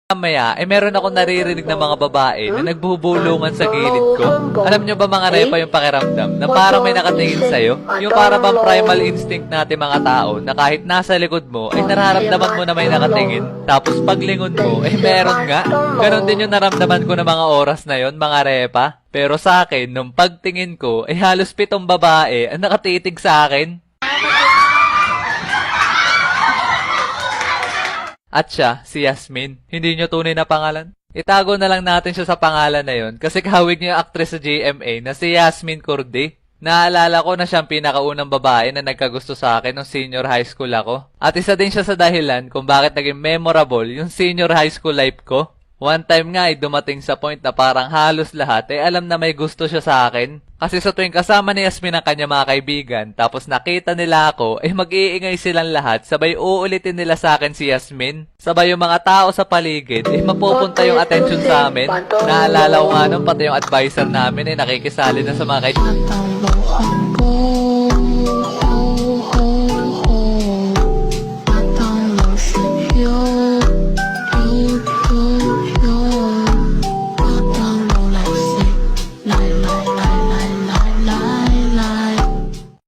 Mamaya, meron ako naririnig ng mga babae na nagbubulungan sa gilid ko. Alam nyo ba mga repa yung pakiramdam na parang may nakatingin sa'yo? Yung para bang primal instinct natin mga tao na kahit nasa likod mo ay nararamdaman mo na may nakatingin. Tapos paglingon mo, meron nga. Ganon din yung naramdaman ko ng mga oras na yon mga repa. Pero sa akin, nung pagtingin ko, ay halos 7 babae ang nakatitig sa akin. At siya, si Yasmin. Hindi nyo tunay na pangalan? Itago na lang natin siya sa pangalan na yon kasi kahawig niya yung actress sa GMA na si Yasmin Cordy. Naalala ko na siyang pinakaunang babae na nagkagusto sa akin nung senior high school ako. At isa din siya sa dahilan kung bakit naging memorable yung senior high school life ko. One time nga ay dumating sa point na parang halos lahat ay alam na may gusto siya sa akin. Kasi sa tuwing kasama ni Yasmin ang kanya mga kaibigan, tapos nakita nila ako, ay mag-iingay silang lahat, sabay uulitin nila sa akin si Yasmin. Sabay yung mga tao sa paligid, mapupunta yung attention sa amin. Naalala ko nga nun, pati yung advisor namin ay nakikisali na sa mga kaibigan.